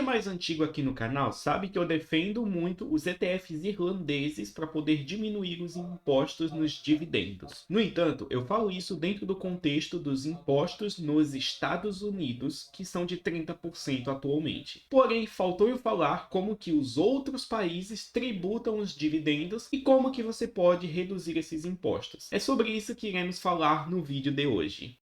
mais antigo aqui no canal sabe que eu defendo muito os ETFs irlandeses para poder diminuir os impostos nos dividendos. No entanto, eu falo isso dentro do contexto dos impostos nos Estados Unidos, que são de 30% atualmente. Porém, faltou eu falar como que os outros países tributam os dividendos e como que você pode reduzir esses impostos. É sobre isso que iremos falar no vídeo de hoje.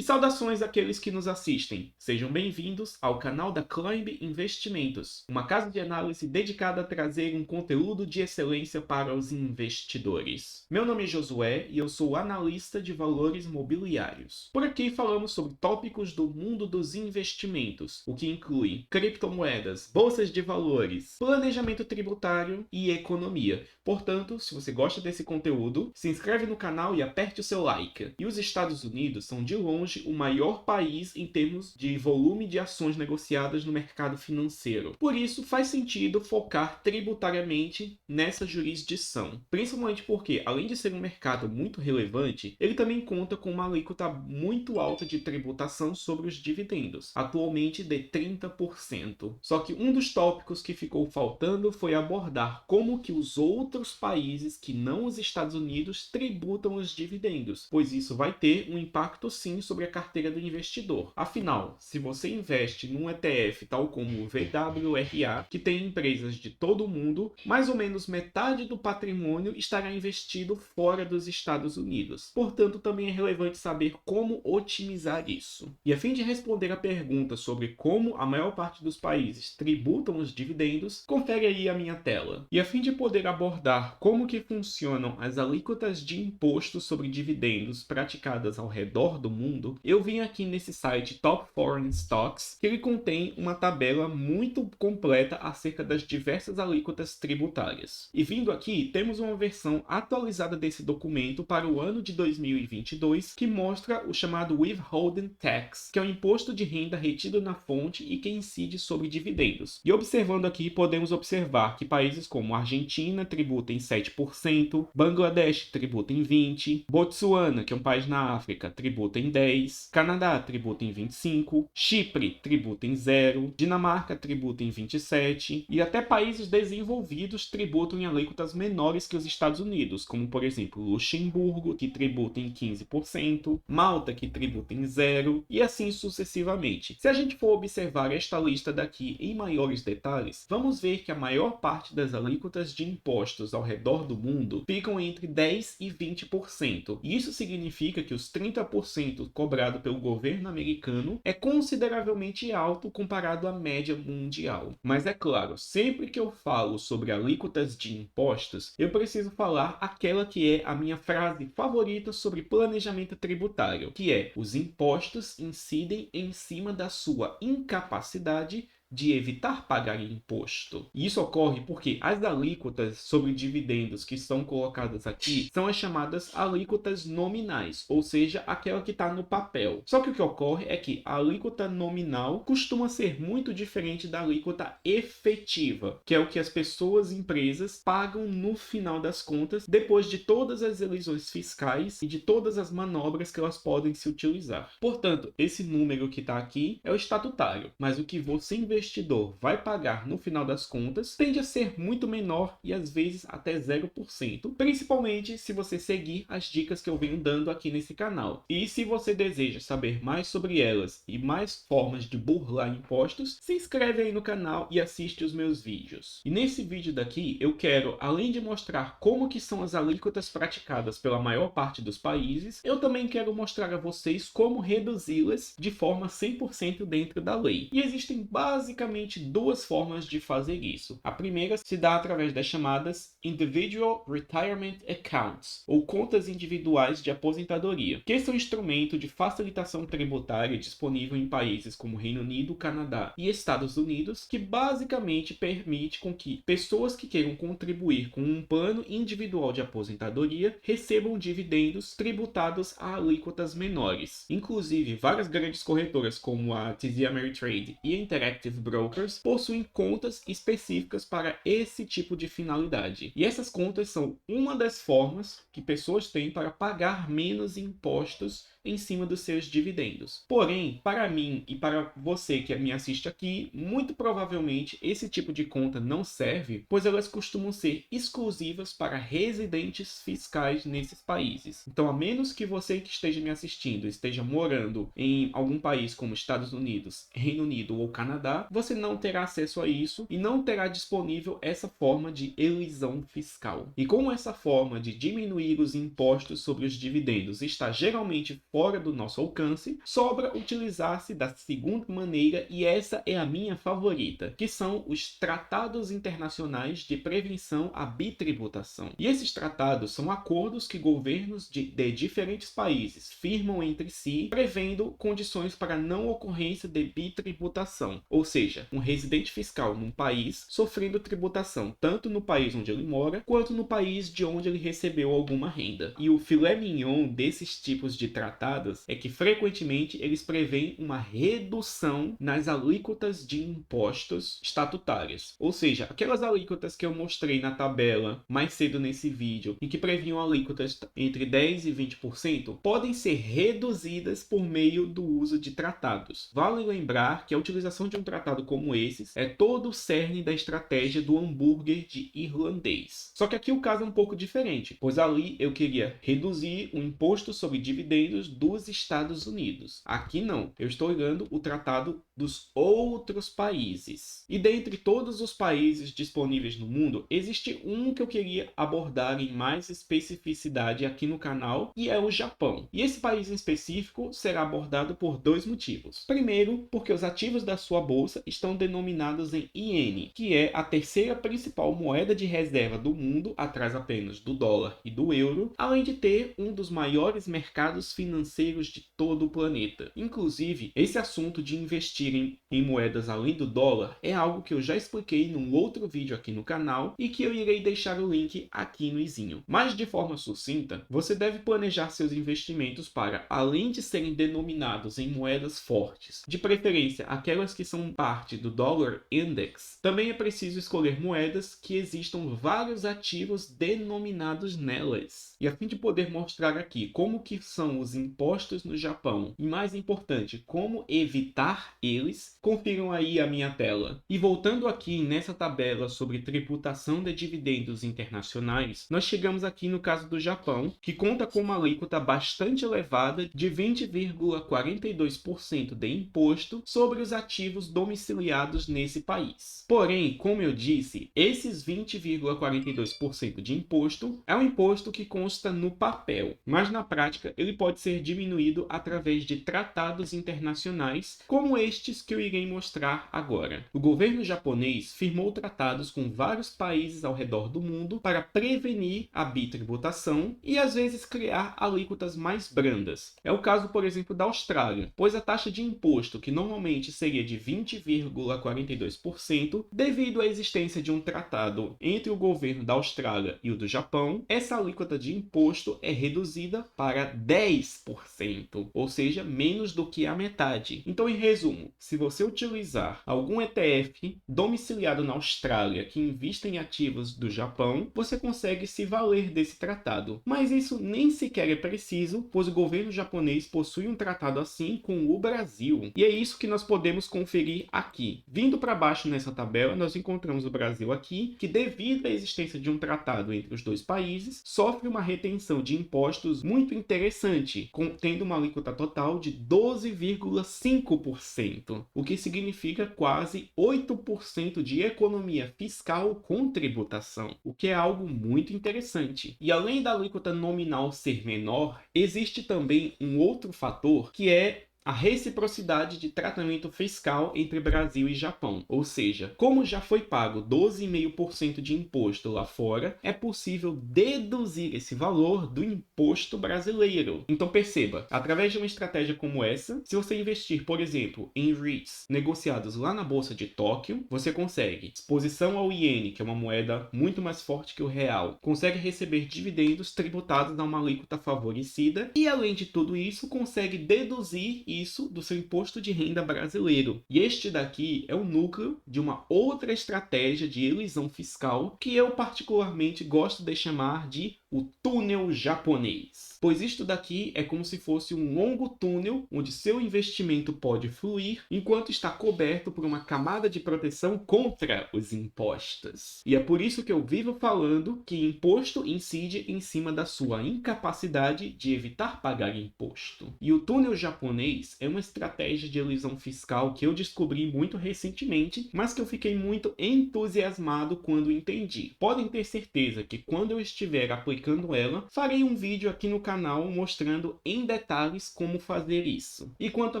E saudações àqueles que nos assistem. Sejam bem-vindos ao canal da Climb Investimentos, uma casa de análise dedicada a trazer um conteúdo de excelência para os investidores. Meu nome é Josué e eu sou analista de valores mobiliários. Por aqui falamos sobre tópicos do mundo dos investimentos, o que inclui criptomoedas, bolsas de valores, planejamento tributário e economia. Portanto, se você gosta desse conteúdo, se inscreve no canal e aperte o seu like. E os Estados Unidos são de longe o maior país em termos de volume de ações negociadas no mercado financeiro. Por isso, faz sentido focar tributariamente nessa jurisdição. Principalmente porque, além de ser um mercado muito relevante, ele também conta com uma alíquota muito alta de tributação sobre os dividendos, atualmente de 30%. Só que um dos tópicos que ficou faltando foi abordar como que os outros países que não os Estados Unidos tributam os dividendos, pois isso vai ter um impacto sim sobre a carteira do investidor. Afinal, se você investe num ETF tal como o VWRA, que tem empresas de todo o mundo, mais ou menos metade do patrimônio estará investido fora dos Estados Unidos. Portanto, também é relevante saber como otimizar isso. E a fim de responder a pergunta sobre como a maior parte dos países tributam os dividendos, confere aí a minha tela. E a fim de poder abordar como que funcionam as alíquotas de imposto sobre dividendos praticadas ao redor do mundo, eu vim aqui nesse site Top Foreign Stocks, que ele contém uma tabela muito completa acerca das diversas alíquotas tributárias. E vindo aqui, temos uma versão atualizada desse documento para o ano de 2022, que mostra o chamado Withholding Tax, que é o imposto de renda retido na fonte e que incide sobre dividendos. E observando aqui, podemos observar que países como Argentina tributam em 7%, Bangladesh tributa em 20%, Botsuana, que é um país na África, tributa em 10%, Canadá tributa em 25%, Chipre tributa em 0%, Dinamarca tributa em 27%, e até países desenvolvidos tributam em alíquotas menores que os Estados Unidos, como por exemplo Luxemburgo, que tributa em 15%, Malta, que tributa em 0%, e assim sucessivamente. Se a gente for observar esta lista daqui em maiores detalhes, vamos ver que a maior parte das alíquotas de impostos ao redor do mundo ficam entre 10% e 20%. E isso significa que os 30% cobrado pelo governo americano é consideravelmente alto comparado à média mundial. Mas é claro, sempre que eu falo sobre alíquotas de impostos, eu preciso falar aquela que é a minha frase favorita sobre planejamento tributário, que é: os impostos incidem em cima da sua incapacidade de evitar pagar imposto. E isso ocorre porque as alíquotas sobre dividendos que são colocadas aqui são as chamadas alíquotas nominais, ou seja, aquela que está no papel. Só que o que ocorre é que a alíquota nominal costuma ser muito diferente da alíquota efetiva, que é o que as pessoas e empresas pagam no final das contas, depois de todas as elisões fiscais e de todas as manobras que elas podem se utilizar. Portanto, esse número que está aqui é o estatutário, mas o que você investidor vai pagar no final das contas tende a ser muito menor e às vezes até 0%, principalmente se você seguir as dicas que eu venho dando aqui nesse canal. E se você deseja saber mais sobre elas e mais formas de burlar impostos, se inscreve aí no canal e assiste os meus vídeos. E nesse vídeo daqui eu quero, além de mostrar como que são as alíquotas praticadas pela maior parte dos países, eu também quero mostrar a vocês como reduzi-las de forma 100% dentro da lei. E existem basicamente duas formas de fazer isso. A primeira se dá através das chamadas Individual Retirement Accounts, ou contas individuais de aposentadoria, que esse é um instrumento de facilitação tributária disponível em países como Reino Unido, Canadá e Estados Unidos, que basicamente permite com que pessoas que queiram contribuir com um plano individual de aposentadoria recebam dividendos tributados a alíquotas menores. Inclusive, várias grandes corretoras como a TD Ameritrade e a Interactive Brokers possuem contas específicas para esse tipo de finalidade. E essas contas são uma das formas que pessoas têm para pagar menos impostos em cima dos seus dividendos. Porém, para mim e para você que me assiste aqui, muito provavelmente esse tipo de conta não serve, pois elas costumam ser exclusivas para residentes fiscais nesses países. Então, a menos que você que esteja me assistindo esteja morando em algum país como Estados Unidos, Reino Unido ou Canadá, você não terá acesso a isso e não terá disponível essa forma de elisão fiscal. E como essa forma de diminuir os impostos sobre os dividendos está geralmente fora do nosso alcance, sobra utilizar-se da segunda maneira, e essa é a minha favorita, que são os tratados internacionais de prevenção à bitributação. E esses tratados são acordos que governos de diferentes países firmam entre si, prevendo condições para não ocorrência de bitributação, ou seja, um residente fiscal num país sofrendo tributação tanto no país onde ele mora, quanto no país de onde ele recebeu alguma renda. E o filé mignon desses tipos de tratados é que frequentemente eles prevêem uma redução nas alíquotas de impostos estatutárias, ou seja, aquelas alíquotas que eu mostrei na tabela mais cedo nesse vídeo e que previam alíquotas entre 10% e 20%, podem ser reduzidas por meio do uso de tratados. Vale lembrar que a utilização de um tratado como esses é todo o cerne da estratégia do hambúrguer de irlandês. Só que aqui o caso é um pouco diferente, pois ali eu queria reduzir o imposto sobre dividendos dos Estados Unidos. Aqui não, eu estou olhando o tratado dos outros países. E dentre todos os países disponíveis no mundo, existe um que eu queria abordar em mais especificidade aqui no canal, e é o Japão. E esse país em específico será abordado por dois motivos. Primeiro, porque os ativos da sua bolsa estão denominados em iene, que é a terceira principal moeda de reserva do mundo, atrás apenas do dólar e do euro, além de ter um dos maiores mercados financeiros de todo o planeta. Inclusive, esse assunto de investir em moedas além do dólar é algo que eu já expliquei num outro vídeo aqui no canal e que eu irei deixar o link aqui no izinho. Mas de forma sucinta, você deve planejar seus investimentos para, além de serem denominados em moedas fortes, de preferência aquelas que são parte do Dollar Index, também é preciso escolher moedas que existam vários ativos denominados nelas. E a fim de poder mostrar aqui como que são os impostos no Japão e, mais importante, como evitar eles, confiram aí a minha tela. E voltando aqui nessa tabela sobre tributação de dividendos internacionais, nós chegamos aqui no caso do Japão, que conta com uma alíquota bastante elevada de 20,42% de imposto sobre os ativos domiciliados nesse país. Porém, como eu disse, esses 20,42% de imposto é um imposto que consta no papel, mas na prática ele pode ser diminuído através de tratados internacionais, como estes que eu irei mostrar agora. O governo japonês firmou tratados com vários países ao redor do mundo para prevenir a bitributação e às vezes criar alíquotas mais brandas. É o caso, por exemplo, da Austrália, pois a taxa de imposto, que normalmente seria de 20,42%, devido à existência de um tratado entre o governo da Austrália e o do Japão, essa alíquota de imposto é reduzida para 10%, ou seja, menos do que a metade. Então, em resumo, se você utilizar algum ETF domiciliado na Austrália que invista em ativos do Japão, você consegue se valer desse tratado. Mas isso nem sequer é preciso, pois o governo japonês possui um tratado assim com o Brasil. E é isso que nós podemos conferir aqui. Vindo para baixo nessa tabela, nós encontramos o Brasil aqui, que devido à existência de um tratado entre os dois países, sofre uma retenção de impostos muito interessante, tendo uma alíquota total de 12,5%, o que significa quase 8% de economia fiscal com tributação, o que é algo muito interessante. E além da alíquota nominal ser menor, existe também um outro fator que é a reciprocidade de tratamento fiscal entre Brasil e Japão. Ou seja, como já foi pago 12,5% de imposto lá fora, é possível deduzir esse valor do imposto brasileiro. Então perceba, através de uma estratégia como essa, se você investir, por exemplo, em REITs negociados lá na Bolsa de Tóquio, você consegue exposição ao iene, que é uma moeda muito mais forte que o real, consegue receber dividendos tributados a uma alíquota favorecida e, além de tudo isso, consegue deduzir isso do seu imposto de renda brasileiro. E este daqui é o núcleo de uma outra estratégia de elisão fiscal que eu particularmente gosto de chamar de o túnel japonês. Pois isto daqui é como se fosse um longo túnel onde seu investimento pode fluir enquanto está coberto por uma camada de proteção contra os impostos. E é por isso que eu vivo falando que imposto incide em cima da sua incapacidade de evitar pagar imposto. E o túnel japonês é uma estratégia de elisão fiscal que eu descobri muito recentemente, mas que eu fiquei muito entusiasmado quando entendi. Podem ter certeza que quando eu estiver aplicando ela, farei um vídeo aqui no canal mostrando em detalhes como fazer isso. E quanto a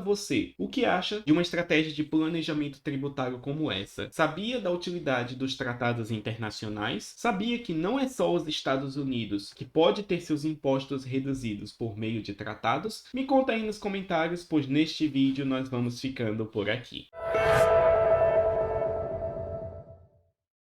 você, o que acha de uma estratégia de planejamento tributário como essa? Sabia da utilidade dos tratados internacionais? Sabia que não é só os Estados Unidos que pode ter seus impostos reduzidos por meio de tratados? Me conta aí nos comentários, pois neste vídeo nós vamos ficando por aqui.